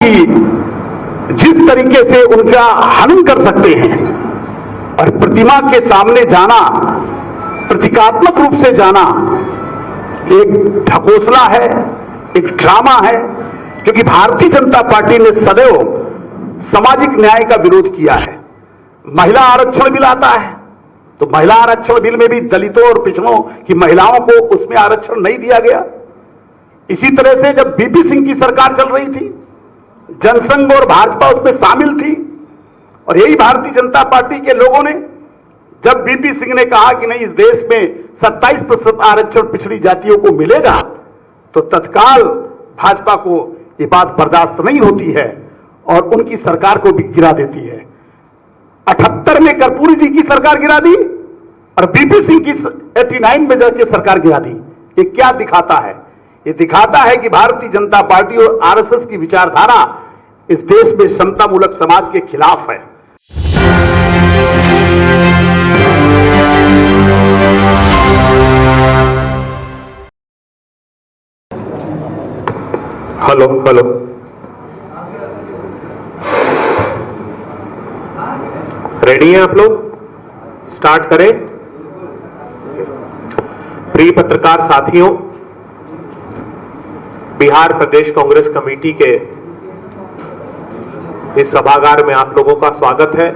की जिस तरीके से उनका हनन कर सकते हैं और प्रतिमा के सामने जाना, प्रतीकात्मक रूप से जाना एक ढकोसला है, एक ड्रामा है, क्योंकि भारतीय जनता पार्टी ने सदैव सामाजिक न्याय का विरोध किया है। महिला आरक्षण बिल आता है तो महिला आरक्षण बिल में भी दलितों और पिछड़ों की महिलाओं को उसमें आरक्षण नहीं दिया गया। इसी तरह से जब बीपी सिंह की सरकार चल रही थी, जनसंघ और भाजपा उसमें शामिल थी, और यही भारतीय जनता पार्टी के लोगों ने जब बीपी सिंह ने कहा कि नहीं, इस देश में 27% आरक्षण पिछड़ी जातियों को मिलेगा, तो तत्काल भाजपा को ये बात बर्दाश्त नहीं होती है और उनकी सरकार को भी गिरा देती है। 78 में कर्पूरी जी की सरकार गिरा दी और बीपी सिंह की 89 में जाके सरकार गिरा दी। ये क्या दिखाता है? ये दिखाता है कि भारतीय जनता पार्टी और आरएसएस की विचारधारा इस देश में समतामूलक समाज के खिलाफ है। हेलो हेलो, रेडी हैं आप लोग? स्टार्ट करें। प्रिय पत्रकार साथियों, बिहार प्रदेश कांग्रेस कमेटी के इस सभागार में आप लोगों का स्वागत है।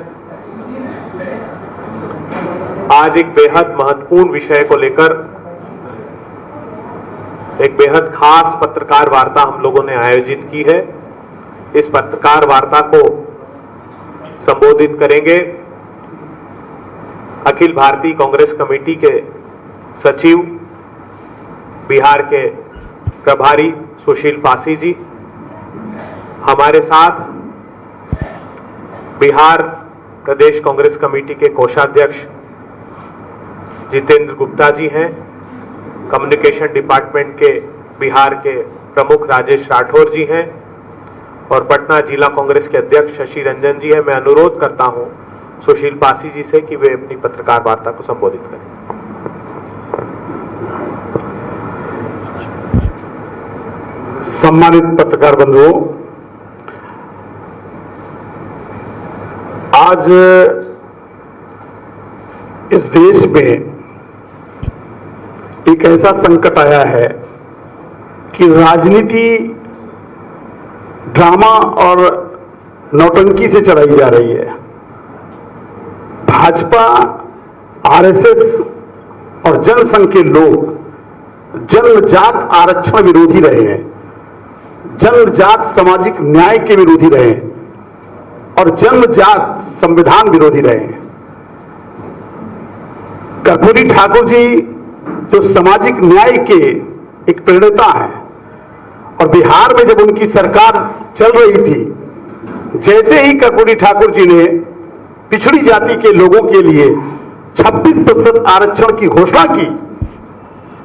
आज एक बेहद महत्वपूर्ण विषय को लेकर एक बेहद खास पत्रकार वार्ता हम लोगों ने आयोजित की है। इस पत्रकार वार्ता को संबोधित करेंगे अखिल भारतीय कांग्रेस कमेटी के सचिव, बिहार के प्रभारी सुशील पासी जी। हमारे साथ बिहार प्रदेश कांग्रेस कमेटी के कोषाध्यक्ष जितेंद्र गुप्ता जी हैं। कम्युनिकेशन डिपार्टमेंट के बिहार के प्रमुख राजेश राठौर जी हैं और पटना जिला कांग्रेस के अध्यक्ष शशि रंजन जी हैं। मैं अनुरोध करता हूं सुशील पासी जी से कि वे अपनी पत्रकार वार्ता को संबोधित करें। सम्मानित पत्रकार बंधुओं, आज इस देश में एक ऐसा संकट आया है कि राजनीति ड्रामा और नौटंकी से चलाई जा रही है। भाजपा, आरएसएस और जनसंघ के लोग जन्मजात आरक्षण विरोधी रहे हैं, जन्मजात सामाजिक न्याय के विरोधी रहे हैं और जन्मजात संविधान विरोधी रहे हैं। कर्पूरी ठाकुर जी जो सामाजिक न्याय के एक प्रणेता है, और बिहार में जब उनकी सरकार चल रही थी, जैसे ही कर्पूरी ठाकुर जी ने पिछड़ी जाति के लोगों के लिए 26% आरक्षण की घोषणा की,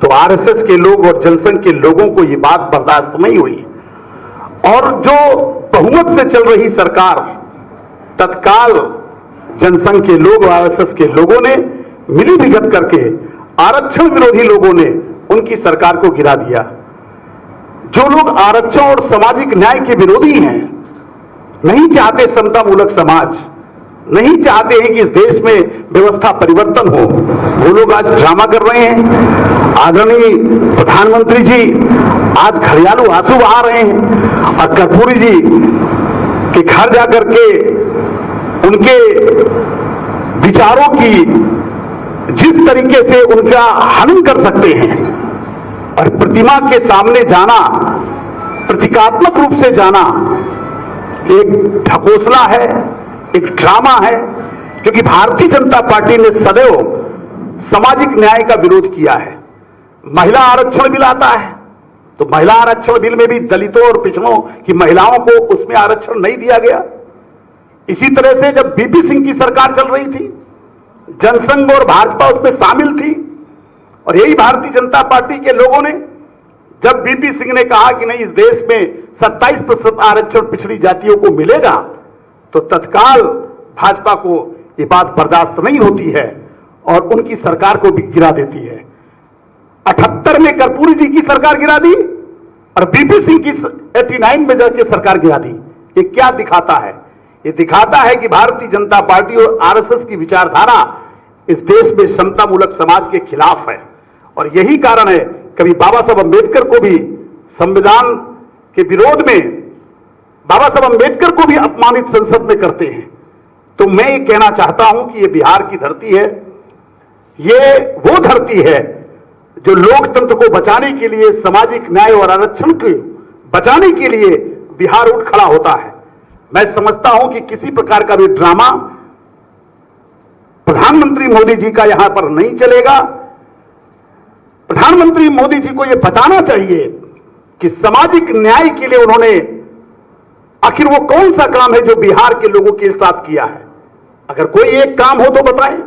तो आरएसएस के लोग और जनसंघ के लोगों को यह बात बर्दाश्त नहीं हुई और जो बहुमत से चल रही सरकार, तत्काल जनसंघ के लोग और आरएसएस के लोगों ने मिलीभगत करके आरक्षण विरोधी लोगों ने उनकी सरकार को गिरा दिया। जो लोग आरक्षण और सामाजिक न्याय के विरोधी हैं, नहीं चाहते समतामूलक समाज, नहीं चाहते हैं कि इस देश में व्यवस्था परिवर्तन हो, वो लोग आज ड्रामा कर रहे हैं। आदरणीय प्रधानमंत्री जी आज घड़ियालू आंसू बहा रहे हैं और कर्पूरी जी के घर जाकर के उनके विचारों की जिस तरीके से उनका हनन कर सकते हैं और प्रतिमा के सामने जाना, प्रतीकात्मक रूप से जाना एक ढकोसला है, एक ड्रामा है, क्योंकि भारतीय जनता पार्टी ने सदैव सामाजिक न्याय का विरोध किया है। महिला आरक्षण बिल आता है तो महिला आरक्षण बिल में भी दलितों और पिछड़ों की महिलाओं को उसमें आरक्षण नहीं दिया गया। इसी तरह से जब बीपी सिंह की सरकार चल रही थी, जनसंघ और भाजपा उसमें शामिल थी, और यही भारतीय जनता पार्टी के लोगों ने जब बीपी सिंह ने कहा कि नहीं, इस देश में 27% आरक्षण पिछड़ी जातियों को मिलेगा, तो तत्काल भाजपा को ये बात बर्दाश्त नहीं होती है और उनकी सरकार को भी गिरा देती है। 78 में कर्पूरी जी की सरकार गिरा दी और बीपी सिंह की 89 में जाके सरकार गिरा दी। ये क्या दिखाता है? ये दिखाता है कि भारतीय जनता पार्टी और आरएसएस की विचारधारा इस देश में समतामूलक समाज के खिलाफ है। और यही कारण है, कभी बाबा साहब अंबेडकर को भी संविधान के विरोध में बाबा साहब अंबेडकर को भी अपमानित संसद में करते हैं। तो मैं ये कहना चाहता हूं कि ये बिहार की धरती है, ये वो धरती है जो लोकतंत्र को बचाने के लिए, सामाजिक न्याय और आरक्षण को बचाने के लिए बिहार उठ खड़ा होता है। मैं समझता हूं कि किसी प्रकार का भी ड्रामा प्रधानमंत्री मोदी जी का यहां पर नहीं चलेगा। प्रधानमंत्री मोदी जी को यह बताना चाहिए कि सामाजिक न्याय के लिए उन्होंने आखिर वो कौन सा काम है जो बिहार के लोगों के साथ किया है। अगर कोई एक काम हो तो बताएं।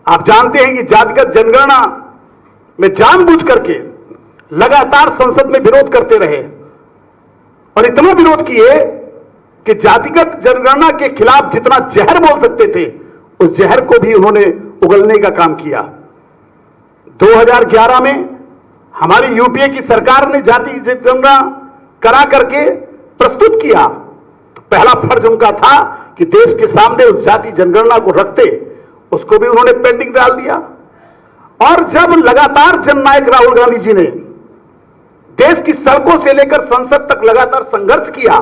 आप जानते हैं कि जातिगत जनगणना में जानबूझ करके लगातार संसद में विरोध करते रहे और इतना विरोध किए कि जातिगत जनगणना के खिलाफ जितना जहर बोल सकते थे उस जहर को भी उन्होंने उगलने का काम किया। 2011 में हमारी यूपीए की सरकार ने जाति जनगणना करा करके प्रस्तुत किया तो पहला फर्ज उनका था कि देश के सामने उस जाति जनगणना को रखते, उसको भी उन्होंने पेंडिंग डाल दिया। और जब लगातार जननायक राहुल गांधी जी ने देश की सड़कों से लेकर संसद तक लगातार संघर्ष किया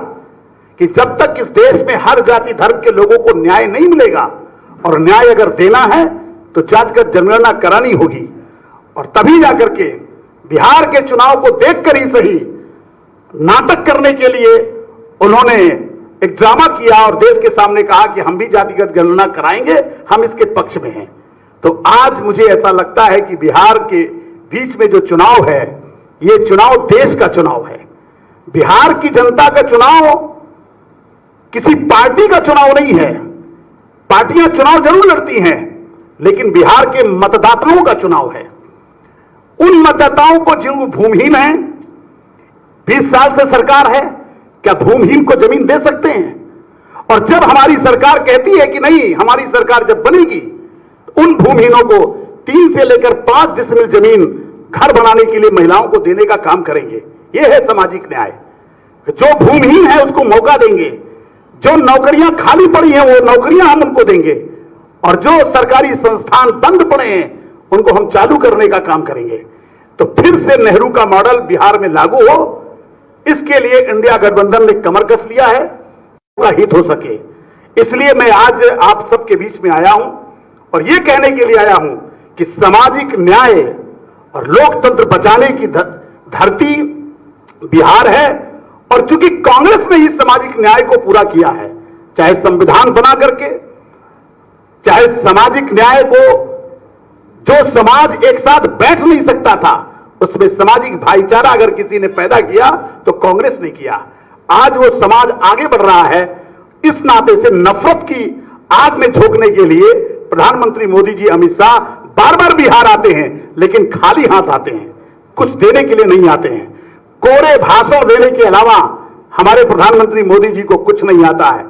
कि जब तक इस देश में हर जाति धर्म के लोगों को न्याय नहीं मिलेगा और न्याय अगर देना है तो जातिगत जनगणना करानी होगी, और तभी जाकर के बिहार के चुनाव को देखकर ही सही नाटक करने के लिए उन्होंने एक ड्रामा किया और देश के सामने कहा कि हम भी जातिगत गणना कराएंगे, हम इसके पक्ष में हैं। तो आज मुझे ऐसा लगता है कि बिहार के बीच में जो चुनाव है, ये चुनाव देश का चुनाव है। बिहार की जनता का चुनाव किसी पार्टी का चुनाव नहीं है। पार्टियां चुनाव जरूर लड़ती हैं, लेकिन बिहार के मतदाताओं का चुनाव है। उन मतदाताओं को जो भूमिहीन हैं, 20 साल से सरकार है, क्या भूमिहीन को जमीन दे सकते हैं? और जब हमारी सरकार कहती है कि नहीं, हमारी सरकार जब बनेगी तो उन भूमिहीनों को 3 से लेकर 5 डिसमिल जमीन घर बनाने के लिए महिलाओं को देने का काम करेंगे। यह है सामाजिक न्याय। जो भूमिहीन है उसको मौका देंगे, जो नौकरियां खाली पड़ी हैं वो नौकरियां हम उनको देंगे, और जो सरकारी संस्थान बंद पड़े हैं उनको हम चालू करने का काम करेंगे। तो फिर से नेहरू का मॉडल बिहार में लागू हो, इसके लिए इंडिया गठबंधन ने कमर कस लिया है, का हित हो सके। इसलिए मैं आज आप सबके बीच में आया हूं और यह कहने के लिए आया हूं कि सामाजिक न्याय और लोकतंत्र बचाने की धरती बिहार है। और चूंकि कांग्रेस ने इस सामाजिक न्याय को पूरा किया है, चाहे संविधान बना करके, चाहे सामाजिक न्याय को जो समाज एक साथ बैठ नहीं सकता था उसमें सामाजिक भाईचारा अगर किसी ने पैदा किया तो कांग्रेस ने किया। आज वो समाज आगे बढ़ रहा है। इस नाते से नफरत की आग में झोंकने के लिए प्रधानमंत्री मोदी जी, अमित शाह बार बार बिहार आते हैं, लेकिन खाली हाथ आते हैं, कुछ देने के लिए नहीं आते हैं। कोरे भाषण देने के अलावा हमारे प्रधानमंत्री मोदी जी को कुछ नहीं आता है।